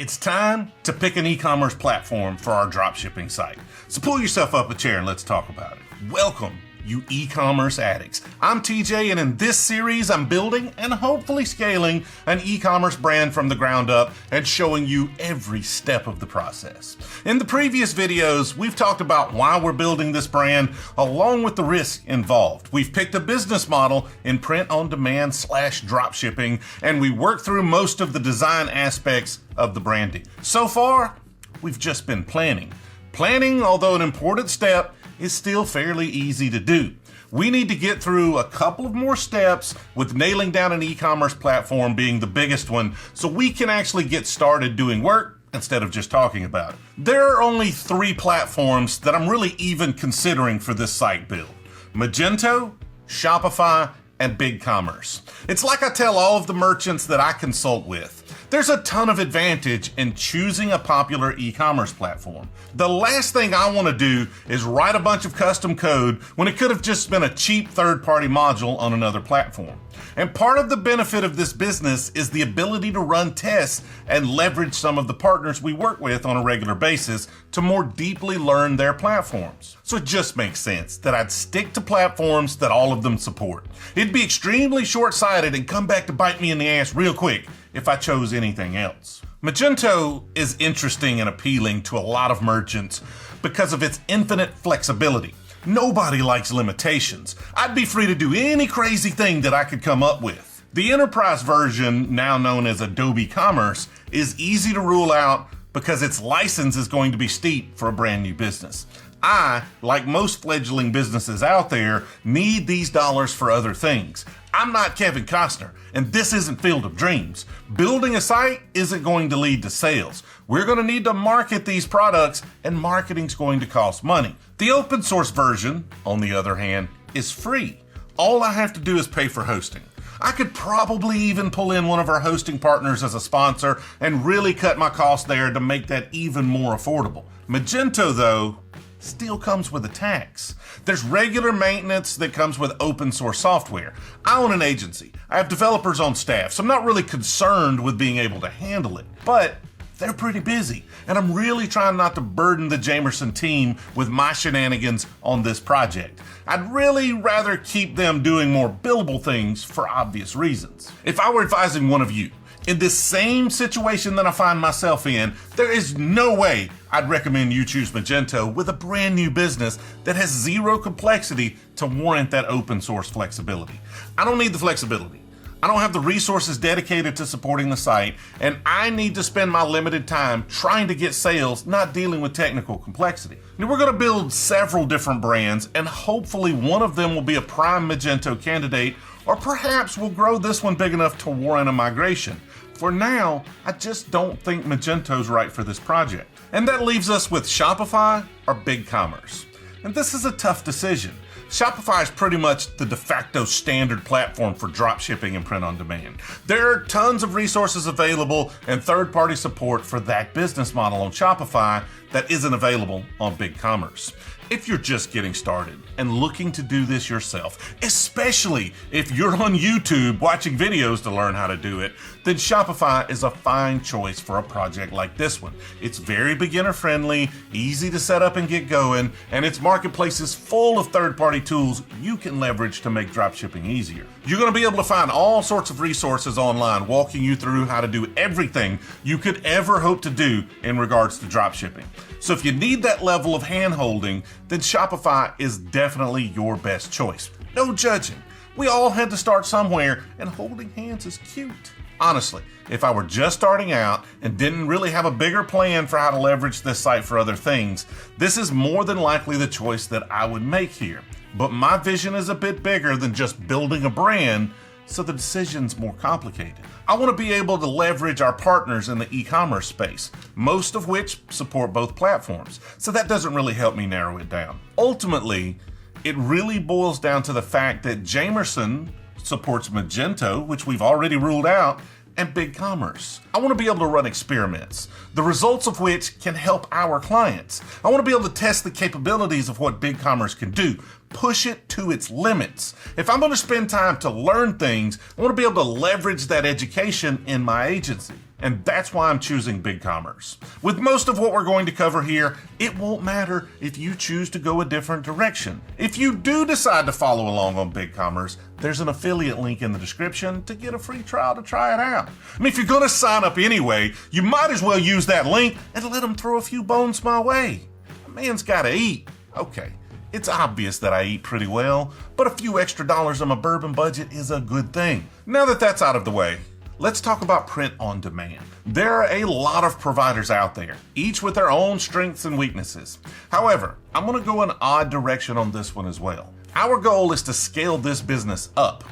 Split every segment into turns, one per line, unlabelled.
It's time to pick an e-commerce platform for our dropshipping site. So pull yourself up a chair and let's talk about it. Welcome, you e-commerce addicts. I'm TJ, and in this series, I'm building and hopefully scaling an e-commerce brand from the ground up and showing you every step of the process. In the previous videos, we've talked about why we're building this brand along with the risk involved. We've picked a business model in print-on-demand / dropshipping, and we worked through most of the design aspects of the branding. So far, we've just been planning. Planning, although an important step, is still fairly easy to do. We need to get through a couple of more steps, with nailing down an e-commerce platform being the biggest one, so we can actually get started doing work instead of just talking about it. There are only 3 platforms that I'm really even considering for this site build: Magento, Shopify, and BigCommerce. It's like I tell all of the merchants that I consult with. There's a ton of advantage in choosing a popular e-commerce platform. The last thing I want to do is write a bunch of custom code when it could have just been a cheap third-party module on another platform. And part of the benefit of this business is the ability to run tests and leverage some of the partners we work with on a regular basis to more deeply learn their platforms. So it just makes sense that I'd stick to platforms that all of them support. It'd be extremely short-sighted and come back to bite me in the ass real quick if I chose anything else. Magento is interesting and appealing to a lot of merchants because of its infinite flexibility. Nobody likes limitations. I'd be free to do any crazy thing that I could come up with. The enterprise version, now known as Adobe Commerce, is easy to rule out because its license is going to be steep for a brand new business. I, like most fledgling businesses out there, need these dollars for other things. I'm not Kevin Costner, and this isn't Field of Dreams. Building a site isn't going to lead to sales. We're going to need to market these products, and marketing's going to cost money. The open source version, on the other hand, is free. All I have to do is pay for hosting. I could probably even pull in one of our hosting partners as a sponsor and really cut my costs there to make that even more affordable. Magento, though, still comes with a tax. There's regular maintenance that comes with open source software. I own an agency. I have developers on staff, so I'm not really concerned with being able to handle it. But they're pretty busy, and I'm really trying not to burden the Jamerson team with my shenanigans on this project. I'd really rather keep them doing more billable things for obvious reasons. If I were advising one of you in this same situation that I find myself in, there is no way I'd recommend you choose Magento with a brand new business that has zero complexity to warrant that open source flexibility. I don't need the flexibility. I don't have the resources dedicated to supporting the site, and I need to spend my limited time trying to get sales, not dealing with technical complexity. Now, we're going to build several different brands, and hopefully one of them will be a prime Magento candidate, or perhaps we'll grow this one big enough to warrant a migration. For now, I just don't think Magento's right for this project. And that leaves us with Shopify or BigCommerce. And this is a tough decision. Shopify is pretty much the de facto standard platform for dropshipping and print-on-demand. There are tons of resources available and third-party support for that business model on Shopify that isn't available on BigCommerce. If you're just getting started and looking to do this yourself, especially if you're on YouTube watching videos to learn how to do it, then Shopify is a fine choice for a project like this one. It's very beginner friendly, easy to set up and get going, and its marketplace is full of third-party tools you can leverage to make dropshipping easier. You're going to be able to find all sorts of resources online walking you through how to do everything you could ever hope to do in regards to dropshipping. So if you need that level of hand-holding, then Shopify is definitely your best choice. No judging. We all had to start somewhere, and holding hands is cute. Honestly, if I were just starting out and didn't really have a bigger plan for how to leverage this site for other things, this is more than likely the choice that I would make here. But my vision is a bit bigger than just building a brand, so the decision's more complicated. I want to be able to leverage our partners in the e-commerce space, most of which support both platforms, so that doesn't really help me narrow it down. Ultimately, it really boils down to the fact that Jamerson supports Magento, which we've already ruled out, and BigCommerce. I want to be able to run experiments, the results of which can help our clients. I want to be able to test the capabilities of what BigCommerce can do, push it to its limits. If I'm going to spend time to learn things, I want to be able to leverage that education in my agency. And that's why I'm choosing BigCommerce. With most of what we're going to cover here, it won't matter if you choose to go a different direction. If you do decide to follow along on BigCommerce, there's an affiliate link in the description to get a free trial to try it out. I mean, if you're going to sign up anyway, you might as well use that link and let them throw a few bones my way. A man's got to eat. Okay, it's obvious that I eat pretty well, but a few extra dollars on my bourbon budget is a good thing. Now that that's out of the way, let's talk about print on demand. There are a lot of providers out there, each with their own strengths and weaknesses. However, I'm going to go an odd direction on this one as well. Our goal is to scale this business up,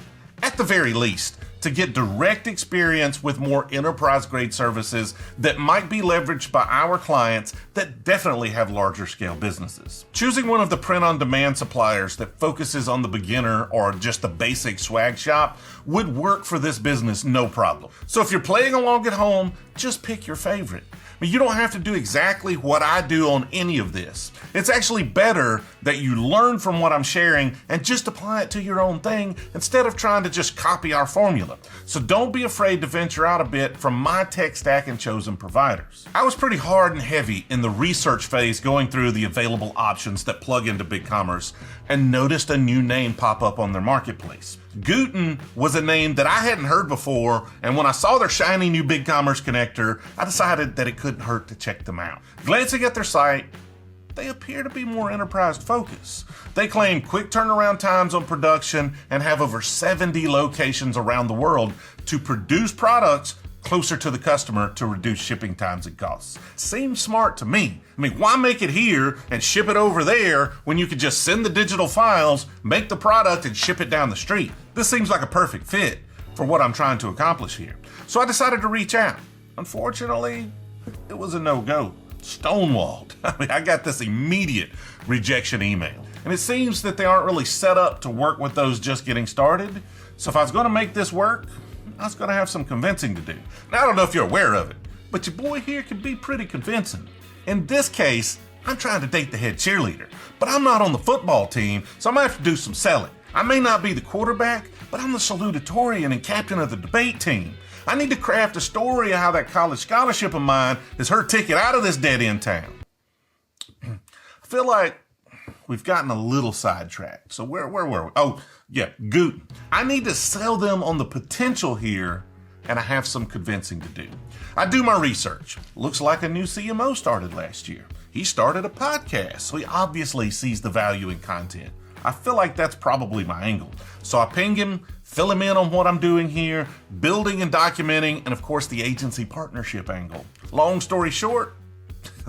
at the very least, to get direct experience with more enterprise-grade services that might be leveraged by our clients that definitely have larger scale businesses. Choosing one of the print-on-demand suppliers that focuses on the beginner or just the basic swag shop would work for this business no problem. So if you're playing along at home, just pick your favorite. I mean, you don't have to do exactly what I do on any of this. It's actually better that you learn from what I'm sharing and just apply it to your own thing instead of trying to just copy our formula. So don't be afraid to venture out a bit from my tech stack and chosen providers. I was pretty hard and heavy in the research phase going through the available options that plug into BigCommerce and noticed a new name pop up on their marketplace. Guten was a name that I hadn't heard before, and when I saw their shiny new BigCommerce connector, I decided that it couldn't hurt to check them out. Glancing at their site, they appear to be more enterprise focused. They claim quick turnaround times on production and have over 70 locations around the world to produce products closer to the customer to reduce shipping times and costs. Seems smart to me. I mean, why make it here and ship it over there when you could just send the digital files, make the product, and ship it down the street? This seems like a perfect fit for what I'm trying to accomplish here. So I decided to reach out. Unfortunately, it was a no-go. Stonewalled. I mean, I got this immediate rejection email. And it seems that they aren't really set up to work with those just getting started. So if I was going to make this work, I was going to have some convincing to do. Now, I don't know if you're aware of it, but your boy here can be pretty convincing. In this case, I'm trying to date the head cheerleader, but I'm not on the football team, so I'm going to have to do some selling. I may not be the quarterback, but I'm the salutatorian and captain of the debate team. I need to craft a story of how that college scholarship of mine is her ticket out of this dead-end town. I feel like we've gotten a little sidetracked. So where were we? Oh, yeah, Guten. I need to sell them on the potential here, and I have some convincing to do. I do my research. Looks like a new CMO started last year. He started a podcast, so he obviously sees the value in content. I feel like that's probably my angle. So I ping him, fill him in on what I'm doing here, building and documenting, and of course the agency partnership angle. Long story short,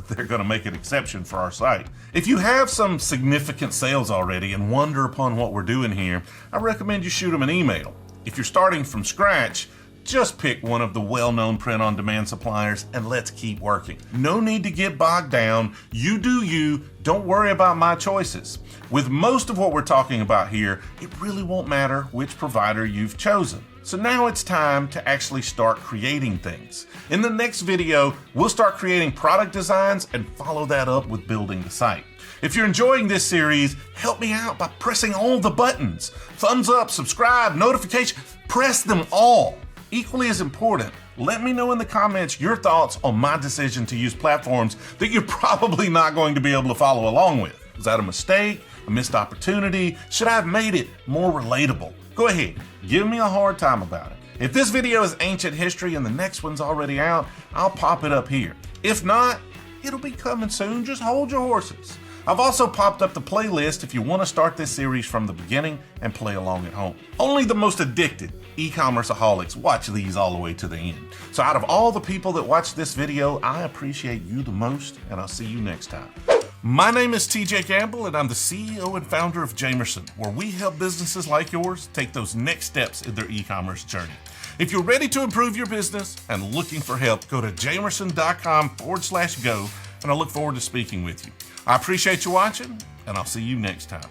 they're going to make an exception for our site. If you have some significant sales already and wonder upon what we're doing here, I recommend you shoot them an email. If you're starting from scratch, just pick one of the well-known print-on-demand suppliers and let's keep working. No need to get bogged down. You do you. Don't worry about my choices. With most of what we're talking about here, it really won't matter which provider you've chosen. So now it's time to actually start creating things. In the next video, we'll start creating product designs and follow that up with building the site. If you're enjoying this series, help me out by pressing all the buttons. Thumbs up, subscribe, notification, press them all. Equally as important, let me know in the comments your thoughts on my decision to use platforms that you're probably not going to be able to follow along with. Was that a mistake? A missed opportunity? Should I have made it more relatable? Go ahead, give me a hard time about it. If this video is ancient history and the next one's already out, I'll pop it up here. If not, it'll be coming soon. Just hold your horses. I've also popped up the playlist if you want to start this series from the beginning and play along at home. Only the most addicted e-commerceaholics watch these all the way to the end. So out of all the people that watch this video, I appreciate you the most, and I'll see you next time. My name is TJ Campbell, and I'm the CEO and founder of Jamerson, where we help businesses like yours take those next steps in their e-commerce journey. If you're ready to improve your business and looking for help, go to jamerson.com/go, and I look forward to speaking with you. I appreciate you watching, and I'll see you next time.